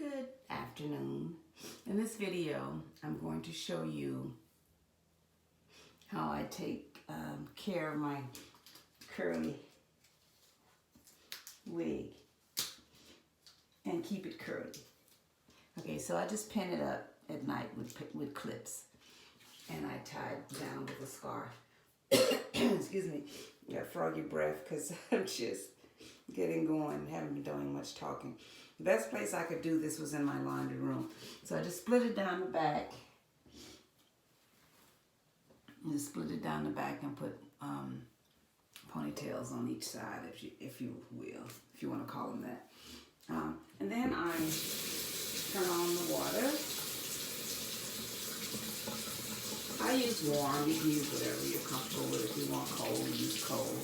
Good afternoon. In this video, I'm going to show you how I take care of my curly wig and keep it curly. Okay, so I just pin it up at night with clips, and I tie it down with a scarf. Excuse me, got froggy breath because I'm just getting going, haven't been doing much talking. The best place I could do this was in my laundry room. So I just split it down the back. Just split it down the back and put ponytails on each side, if you will, if you want to call them that. And then I turn on the water. I use warm. You can use whatever you're comfortable with. If you want cold, use cold.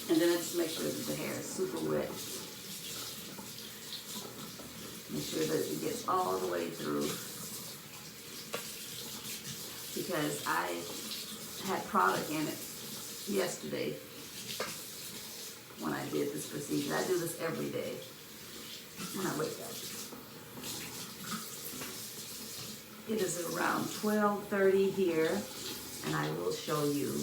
And then I just make sure that the hair is super wet. Make sure that it gets all the way through. Because I had product in it yesterday when I did this procedure. I do this every day when I wake up. It is around 12:30 here, and I will show you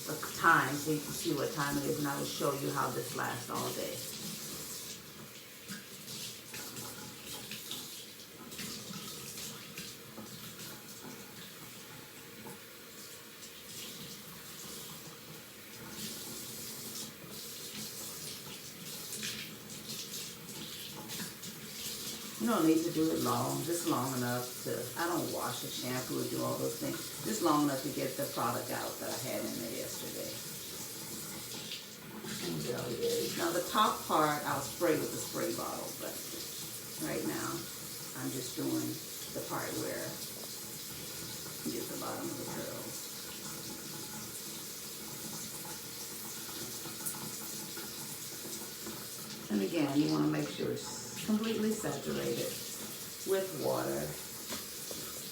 the time so you can see what time it is, and I will show you how this lasts all day. You don't need to do it long, just long enough to, I don't wash or shampoo or do all those things, just long enough to get the product out that I had in there yesterday. And there it is. Now the top part I'll spray with the spray bottle, but right now I'm just doing the part where you get the bottom of the curls. And again, you want to make sure it's completely saturated with water.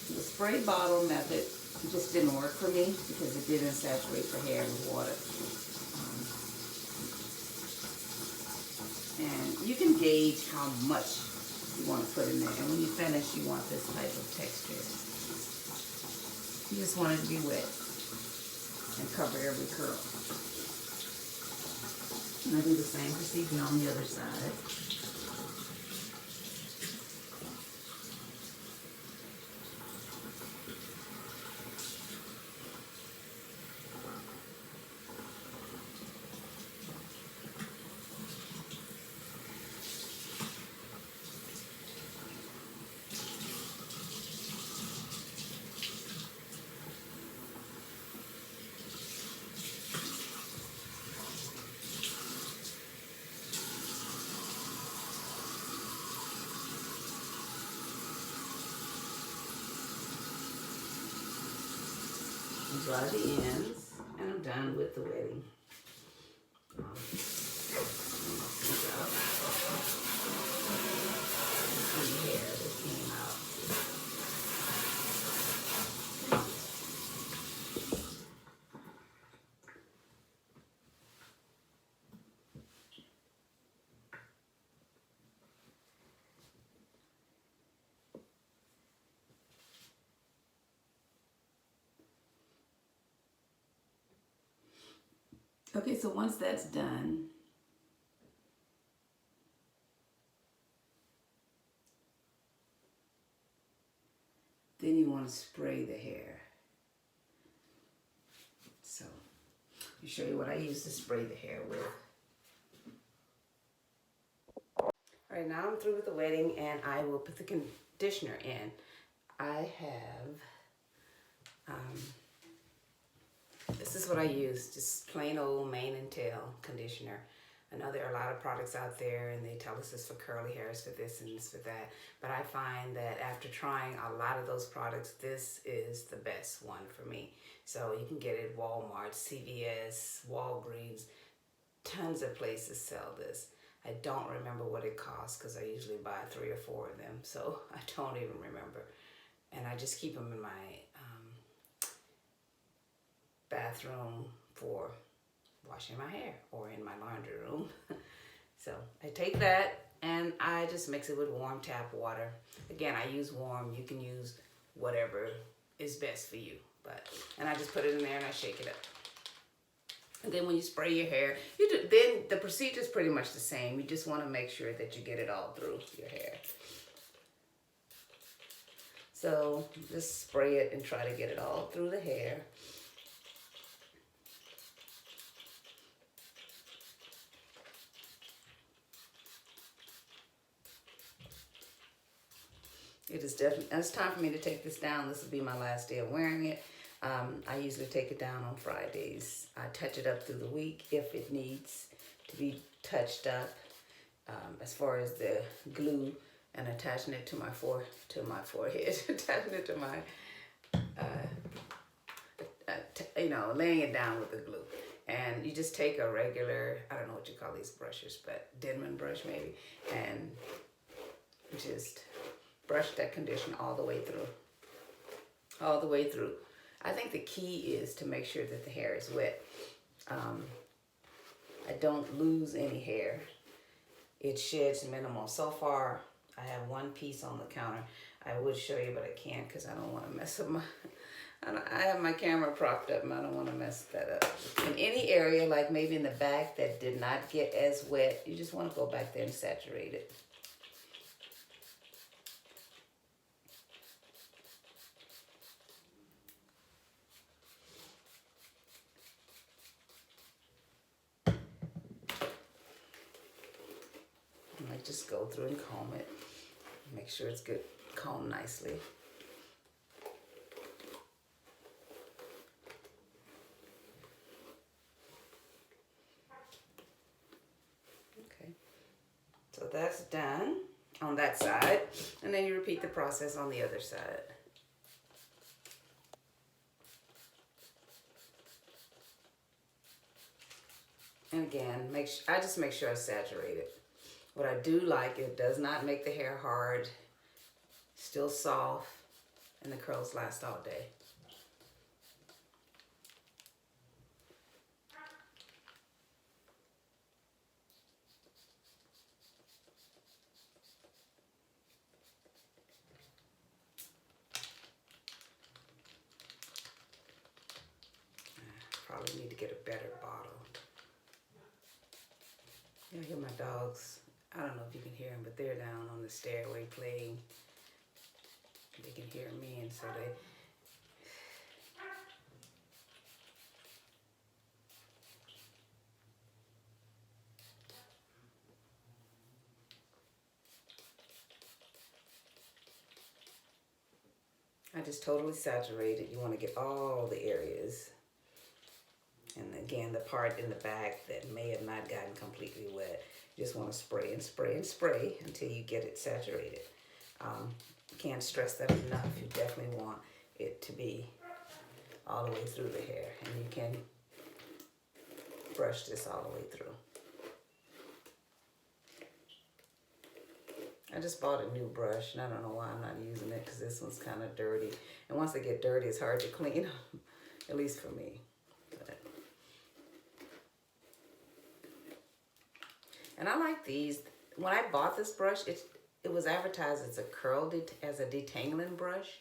The spray bottle method just didn't work for me because it didn't saturate the hair with water. And you can gauge how much you want to put in there. And when you finish, you want this type of texture. You just want it to be wet and cover every curl. And I do the same procedure on the other side. Dry the ends, and I'm done with the wetting. The hair that came out. Okay, so once that's done, then you want to spray the hair. So, I'll show you what I use to spray the hair with. All right, now I'm through with the wetting, and I will put the conditioner in. I have, this is what I use, just plain old mane and tail conditioner. I know there are a lot of products out there and they tell us it's for curly hair, it's for this and it's for that. But I find that after trying a lot of those products, this is the best one for me. So you can get it at Walmart, CVS, Walgreens, tons of places sell this. I don't remember what it costs because I usually buy 3 or 4 of them, so I don't even remember. And I just keep them in my bathroom for washing my hair, or in my laundry room. So I take that and I just mix it with warm tap water. Again, I use warm. You can use whatever is best for you. And I just put it in there and I shake it up. And then when you spray your hair, then the procedure is pretty much the same. You just want to make sure that you get it all through your hair. So just spray it and try to get it all through the hair. It is definitely, it's time for me to take this down. This will be my last day of wearing it. I usually take it down on Fridays. I touch it up through the week if it needs to be touched up. As far as the glue and attaching it to my forehead, attaching it to my, laying it down with the glue. And you just take a regular, I don't know what you call these brushes, but Denman brush maybe, and just brush that conditioner all the way through. All the way through. I think the key is to make sure that the hair is wet. I don't lose any hair. It sheds minimal. So far, I have one piece on the counter. I would show you, but I can't because I don't want to mess up my... I have my camera propped up and I don't want to mess that up. In any area, like maybe in the back that did not get as wet, you just want to go back there and saturate it. Just go through and comb it. Make sure it's good, combed nicely. Okay, so that's done on that side, and then you repeat the process on the other side. And again, I just make sure I saturate it. What I do like, it does not make the hair hard, still soft, and the curls last all day. Probably need to get a better bottle. I hear my dogs. I don't know if you can hear them, but they're down on the stairway playing. They can hear me, and so they... I just totally saturate it. You want to get all the areas. And again, the part in the back that may have not gotten completely wet, you just want to spray and spray and spray until you get it saturated. Can't stress that enough. You definitely want it to be all the way through the hair. And you can brush this all the way through. I just bought a new brush, and I don't know why I'm not using it, because this one's kind of dirty. And once they get dirty, it's hard to clean, at least for me. And I like these. When I bought this brush, it was advertised as a detangling brush.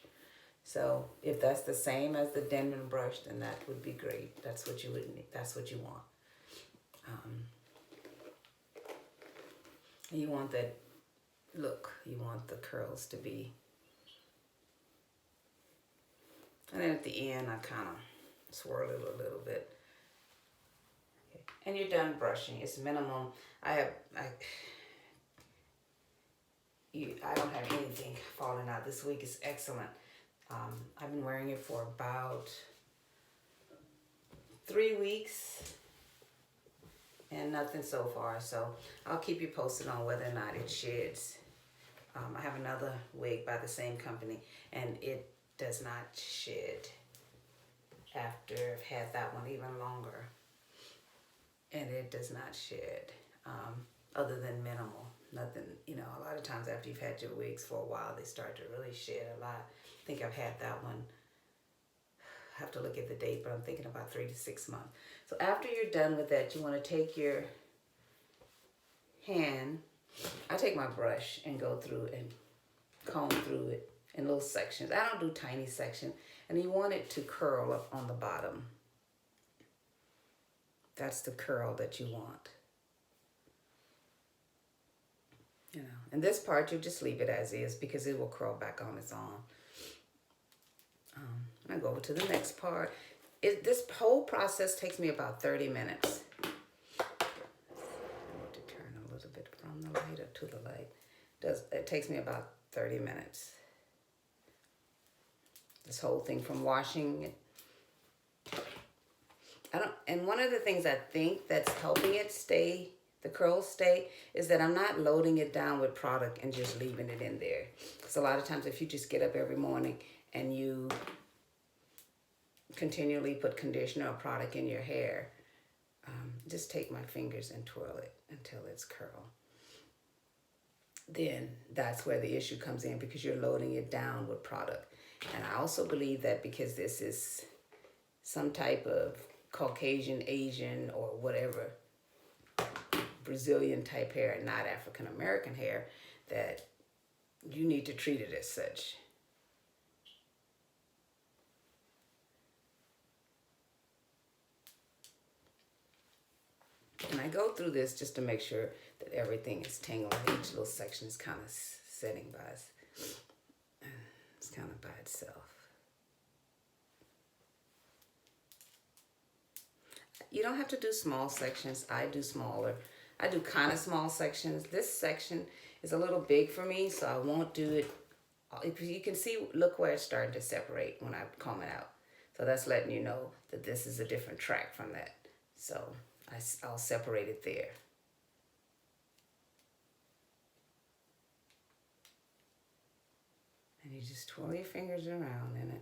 So if that's the same as the Denman brush, then that would be great. That's what you would need. That's what you want. And you want that look. You want the curls to be. And then at the end, I kind of swirl it a little bit. Okay. And you're done brushing. It's minimum. I don't have anything falling out. This week is excellent. I've been wearing it for about 3 weeks and nothing so far. So I'll keep you posted on whether or not it sheds. I have another wig by the same company, and it does not shed after I've had that one even longer. And it does not shed. Other than minimal, nothing, a lot of times after you've had your wigs for a while, they start to really shed a lot. I think I've had that one, I have to look at the date, but I'm thinking about 3 to 6 months. So after you're done with that, you want to take your hand, I take my brush and go through and comb through it in little sections. I don't do tiny sections. And you want it to curl up on the bottom. That's the curl that you want. You know, and this part you just leave it as is because it will curl back on its own. I go over to the next part. This whole process takes me about 30 minutes. I need to turn a little bit from the light or to the light. It takes me about 30 minutes. This whole thing from washing it. And one of the things I think that's helping it stay, the curls stay, is that I'm not loading it down with product and just leaving it in there. Because a lot of times if you just get up every morning and you continually put conditioner or product in your hair, just take my fingers and twirl it until it's curl. Then that's where the issue comes in, because you're loading it down with product. And I also believe that because this is some type of Caucasian, Asian, or whatever, Brazilian type hair and not African American hair, that you need to treat it as such. And I go through this just to make sure that everything is tangled. Each little section is kind of setting by it's kind of by itself. You don't have to do small sections. I do smaller. I do kind of small sections. This section is a little big for me, so I won't do it. You can see, look where it's starting to separate when I comb it out. So that's letting you know that this is a different track from that. So I'll separate it there. And you just twirl your fingers around in it.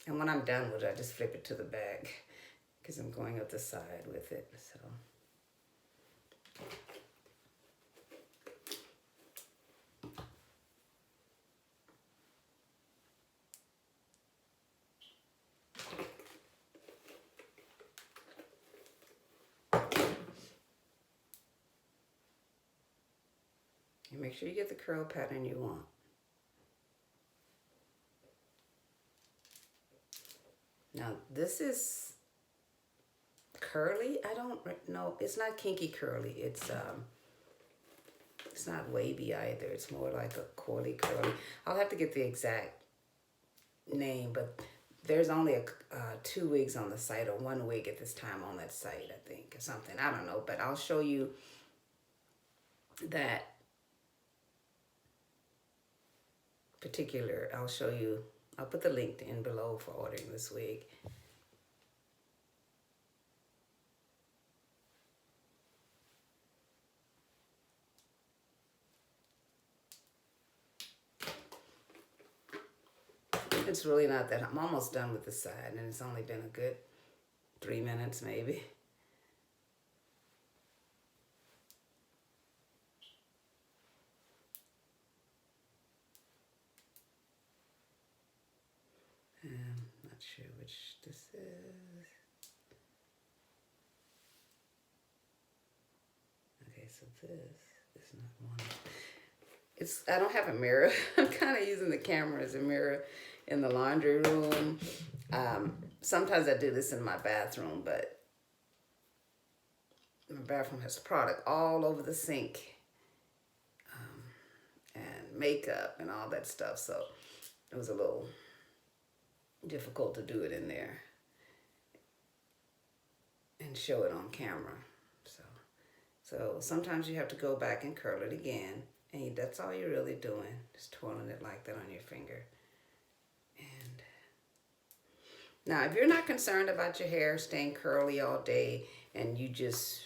And when I'm done with it, I just flip it to the back because I'm going up the side with it. So. And make sure you get the curl pattern you want. Now this is curly. I don't know. It's not kinky curly. It's not wavy either. It's more like a coily curly. I'll have to get the exact name, but there's only 2 wigs on the site, or 1 wig at this time on that site, I think, or something. I don't know, but I'll show you that particular. I'll put the link in below for ordering this wig. It's really not that. I'm almost done with the side, and it's only been a good 3 minutes maybe. Not sure which this is. Okay, so this is not one. I don't have a mirror. I'm kind of using the camera as a mirror in the laundry room. Sometimes I do this in my bathroom, but my bathroom has product all over the sink, and makeup and all that stuff. So it was a little difficult to do it in there and show it on camera. So sometimes you have to go back and curl it again, and that's all you're really doing, just twirling it like that on your finger. And now, if you're not concerned about your hair staying curly all day, and this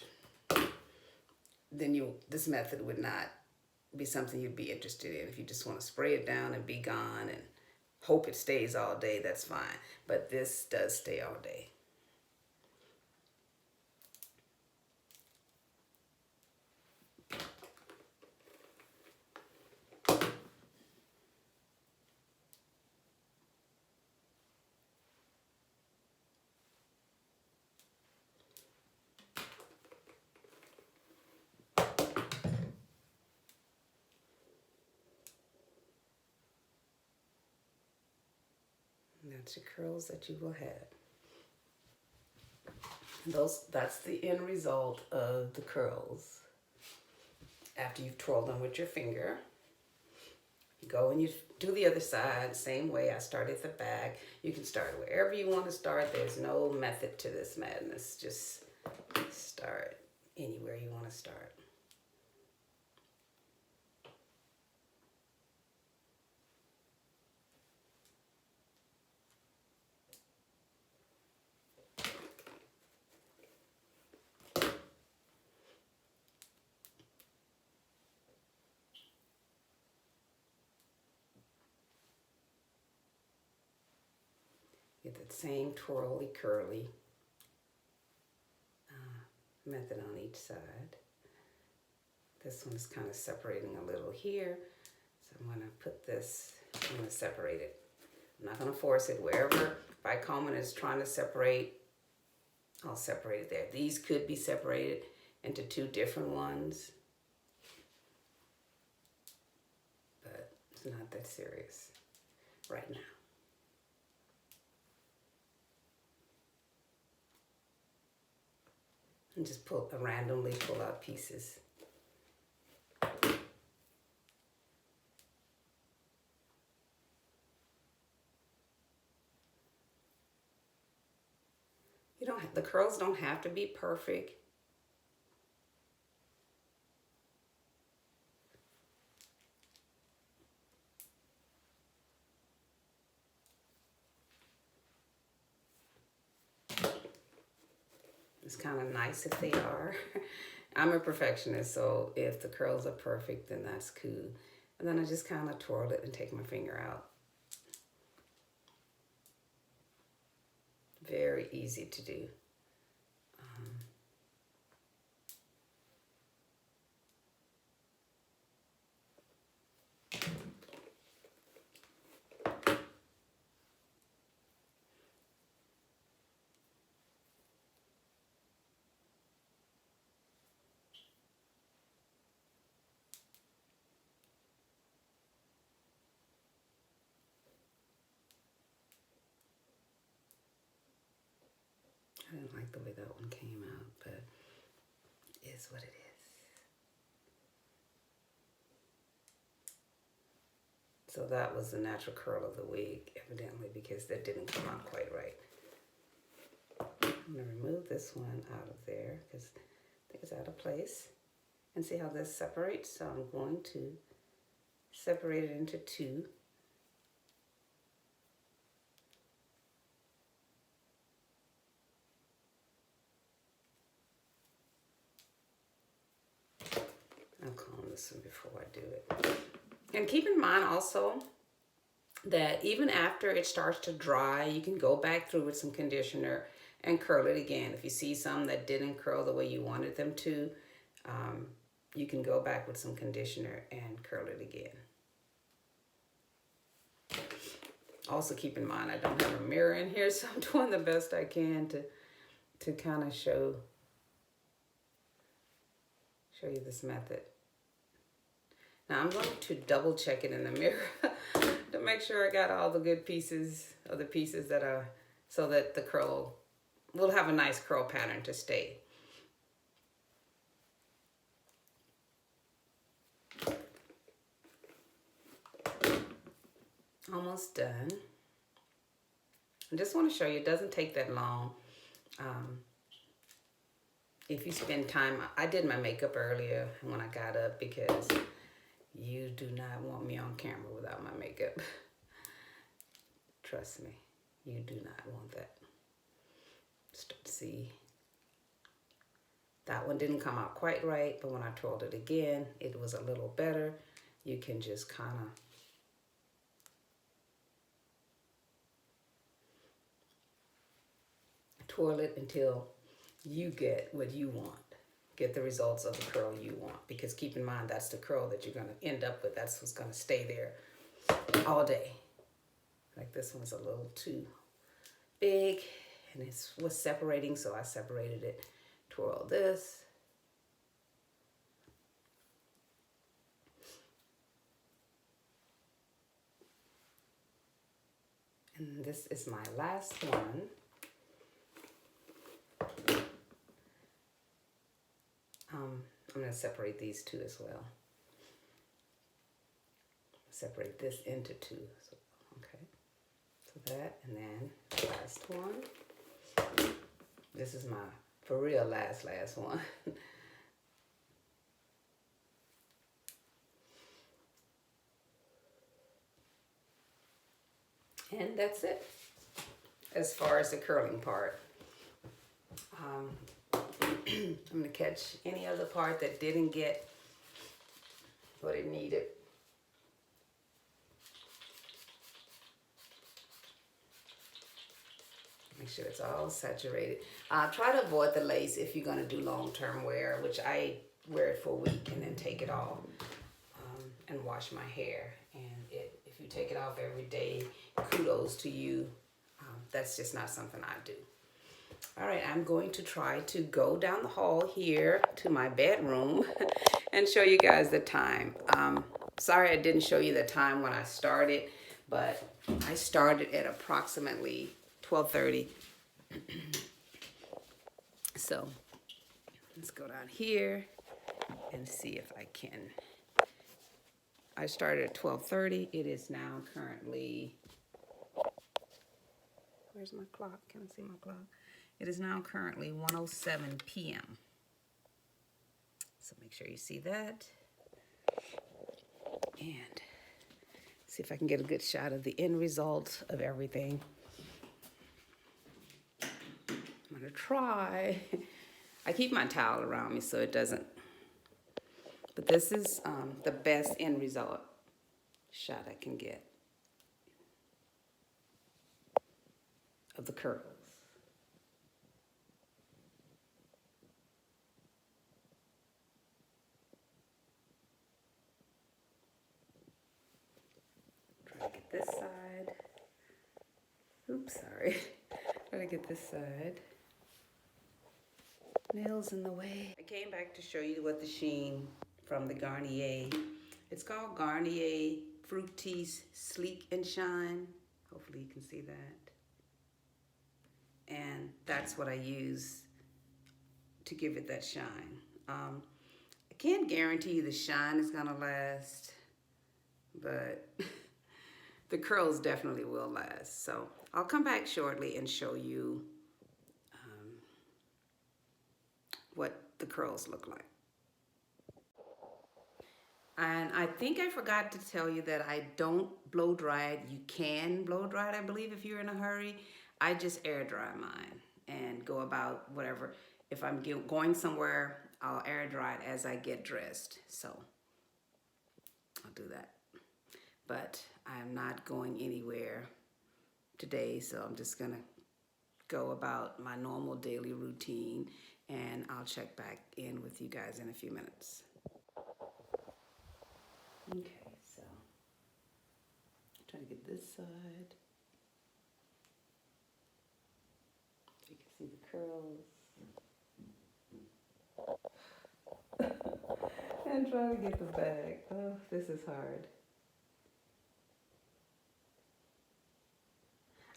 method would not be something you'd be interested in. If you just want to spray it down and be gone and hope it stays all day, that's fine. But this does stay all day. And that's your curls that you will have. And that's the end result of the curls. After you've twirled them with your finger, you go and you do the other side, same way. I start at the back. You can start wherever you want to start. There's no method to this madness. Just start anywhere you want to start. Get that same twirly curly method on each side. This one is kind of separating a little here, so I'm going to put this, I'm going to separate it. I'm not going to force it. Wherever bicombing is trying to separate, I'll separate it there. These could be separated into two different ones, but it's not that serious right now. And just randomly pull out pieces. The curls don't have to be perfect. It's kind of nice if they are. I'm a perfectionist, so if the curls are perfect, then that's cool. And then I just kind of twirl it and take my finger out. Very easy to do. I didn't like the way that one came out, but it is what it is. So that was the natural curl of the wig, evidently, because that didn't come out quite right. I'm going to remove this one out of there because I think it's out of place. And see how this separates? So I'm going to separate it into two. I'll comb this one before I do it. And keep in mind also that even after it starts to dry, you can go back through with some conditioner and curl it again. If you see some that didn't curl the way you wanted them to, you can go back with some conditioner and curl it again. Also keep in mind, I don't have a mirror in here, so I'm doing the best I can to kind of show you this method. Now I'm going to double check it in the mirror to make sure I got all the good pieces of the pieces that are, so that the curl will have a nice curl pattern to stay. Almost done. I just want to show you, it doesn't take that long. If you spend time, I did my makeup earlier when I got up because you do not want me on camera without my makeup. Trust me, you do not want that. Start to see. That one didn't come out quite right, but when I twirled it again, it was a little better. You can just kind of twirl it until you get what you want. Get the results of the curl you want. Because keep in mind, that's the curl that you're going to end up with. That's what's going to stay there all day. Like this one's a little too big and it was separating, so I separated it. Twirl this. And this is my last one. I'm going to separate these two as well. Separate this into two. So, okay. So that, and then the last one. This is my, for real, last one. And that's it as far as the curling part. I'm going to catch any other part that didn't get what it needed. Make sure it's all saturated. Try to avoid the lace if you're going to do long-term wear, which I wear it for a week and then take it off and wash my hair. And if you take it off every day, kudos to you. That's just not something I do. All right, I'm going to try to go down the hall here to my bedroom and show you guys the time. Sorry I didn't show you the time when I started, but I started at approximately 12:30. So let's go down here and see if I can. I started at 12:30. It is now currently, where's my clock? Can I see my clock? It is now currently 1:07 p.m. So make sure you see that. And see if I can get a good shot of the end result of everything. I'm gonna try. I keep my towel around me so it doesn't, but this is the best end result shot I can get of the curls. Try to get this side. Oops, sorry. Try to get this side. Nails in the way. I came back to show you what the sheen from the Garnier. It's called Garnier Fructis Sleek and Shine. Hopefully you can see that. And that's what I use to give it that shine. I can't guarantee you the shine is gonna last, but the curls definitely will last. So I'll come back shortly and show you what the curls look like. And I think I forgot to tell you that I don't blow dry it. You can blow dry it, I believe, if you're in a hurry. I just air dry mine and go about whatever. If I'm going somewhere, I'll air dry it as I get dressed. So I'll do that. But I'm not going anywhere today, so I'm just gonna go about my normal daily routine, and I'll check back in with you guys in a few minutes. Okay, so try to get this side so you can see the curls. And try to get the back. Oh, this is hard.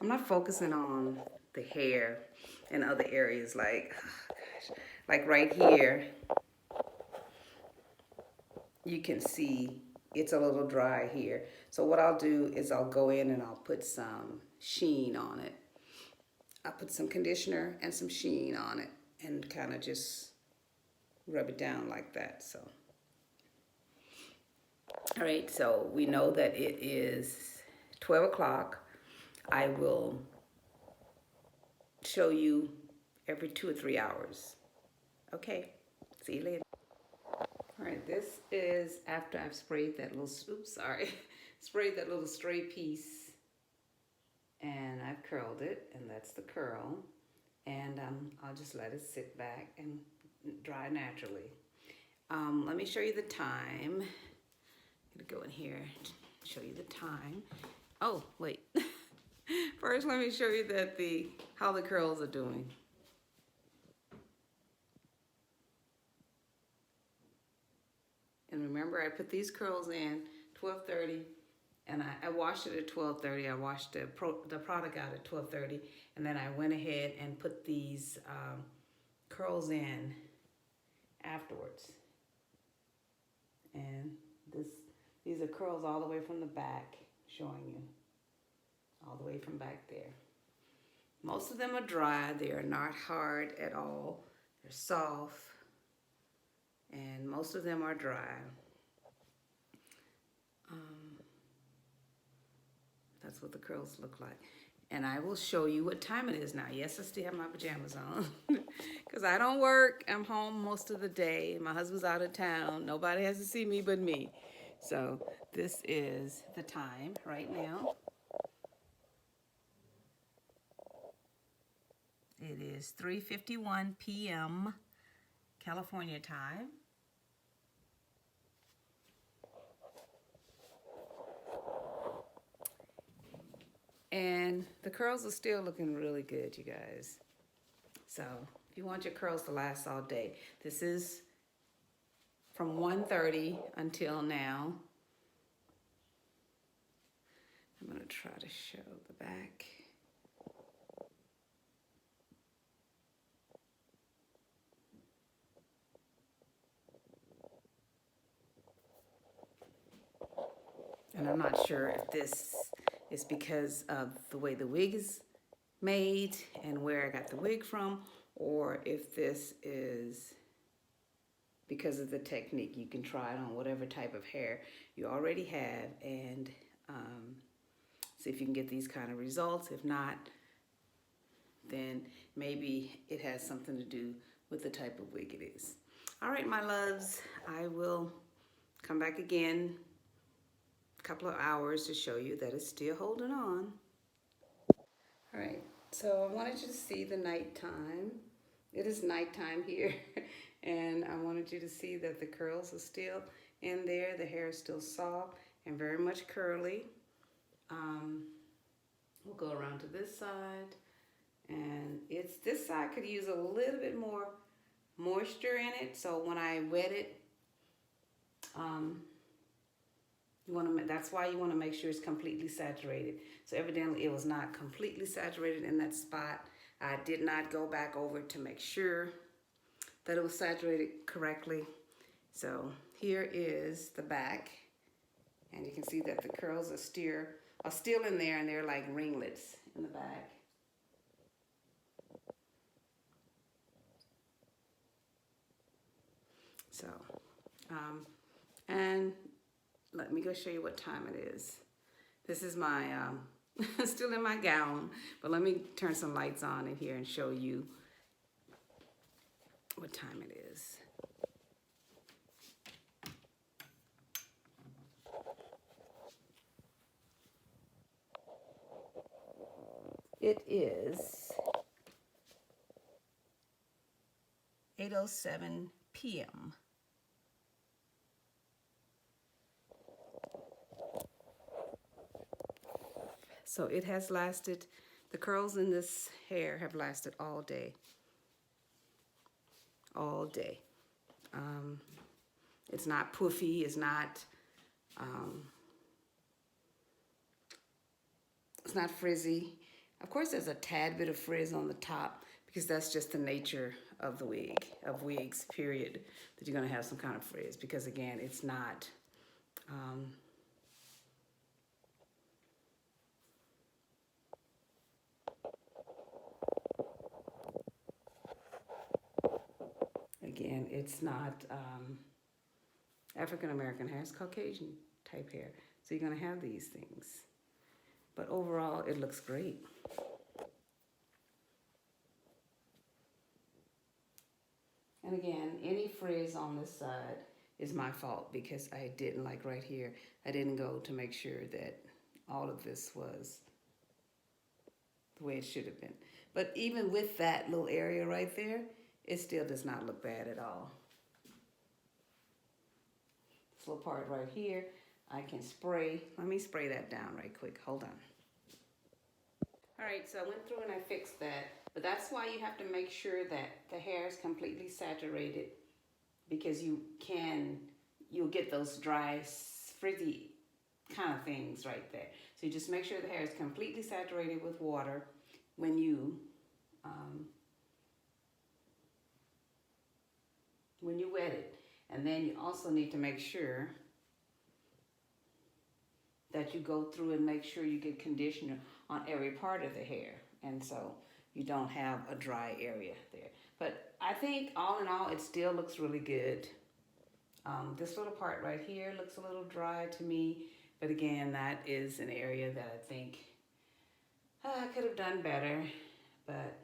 I'm not focusing on the hair and other areas like, oh gosh, like right here. You can see it's a little dry here. So what I'll do is I'll go in and I'll put some sheen on it. I'll put some conditioner and some sheen on it and kind of just rub it down like that. So, all right, so we know that it is 12 o'clock. I will show you every 2 or 3 hours. Okay, see you later. All right, this is after I've sprayed that little, sprayed that little stray piece, and I've curled it, and that's the curl, and I'll just let it sit back and dry naturally. Let me show you the time. I'm gonna go in here and show you the time. Oh, wait. First, let me show you that how the curls are doing. And remember, I put these curls in 12:30 And I washed it at 12:30. I washed the product out at 12:30, and then I went ahead and put these curls in afterwards. And these are curls all the way from the back, showing you all the way from back there. Most of them are dry. They are not hard at all. They're soft, and most of them are dry. That's what the curls look like. And I will show you what time it is now. Yes, I still have my pajamas on because I don't work. I'm home most of the day. My husband's out of town. Nobody has to see me but me. So this is the time right now. It is 3:51 p.m. California time. And the curls are still looking really good, you guys. So if you want your curls to last all day, this is from 1:30 until now. I'm gonna try to show the back. And I'm not sure if this is because of the way the wig is made and where I got the wig from, or if this is because of the technique. You can try it on whatever type of hair you already have and see if you can get these kind of results. If not, then maybe it has something to do with the type of wig it is. All right, my loves, I will come back again couple of hours to show you that it's still holding on. All right, so I wanted you to see the nighttime. It is nighttime here, and I wanted you to see that the curls are still in there. The hair is still soft and very much curly. We'll go around to this side, and this side could use a little bit more moisture in it. So when I wet it, that's why you want to make sure it's completely saturated. So evidently it was not completely saturated in that spot. I did not go back over to make sure that it was saturated correctly. So here is the back, and you can see that the curls are still in there, and they're like ringlets in the back. So, and let me go show you what time it is. This is my, still in my gown, but let me turn some lights on in here and show you what time it is. It is 8:07 p.m. So it has lasted, the curls in this hair have lasted all day. All day. It's not puffy, it's not frizzy. Of course there's a tad bit of frizz on the top because that's just the nature of the wig, of wigs, period, that you're gonna have some kind of frizz because again, it's not, again, it's not African American hair, it's Caucasian type hair. So you're gonna have these things. But overall, it looks great. And again, any frizz on this side is my fault because I didn't, like right here, I didn't go to make sure that all of this was the way it should have been. But even with that little area right there, it still does not look bad at all. This little part right here, I can spray. Let me spray that down right quick. Hold on. All right, so I went through and I fixed that. But that's why you have to make sure that the hair is completely saturated because you'll get those dry, frizzy kind of things right there. So you just make sure the hair is completely saturated with water when you wet it. And then you also need to make sure that you go through and make sure you get conditioner on every part of the hair. And so you don't have a dry area there. But I think all in all, it still looks really good. This little part right here looks a little dry to me. But again, that is an area that I think I could have done better. But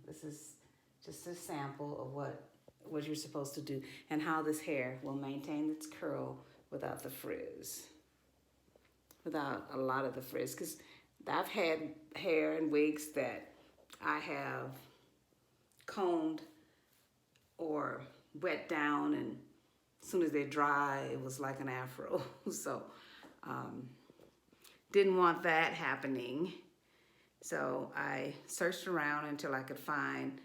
this is just a sample of what you're supposed to do and how this hair will maintain its curl without the frizz, without a lot of the frizz. Because I've had hair and wigs that I have combed or wet down, and as soon as they dry, it was like an afro. So didn't want that happening. So I searched around until I could find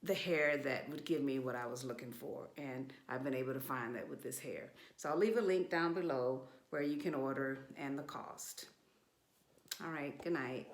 the hair that would give me what I was looking for. And I've been able to find that with this hair. So I'll leave a link down below where you can order and the cost. All right, good night.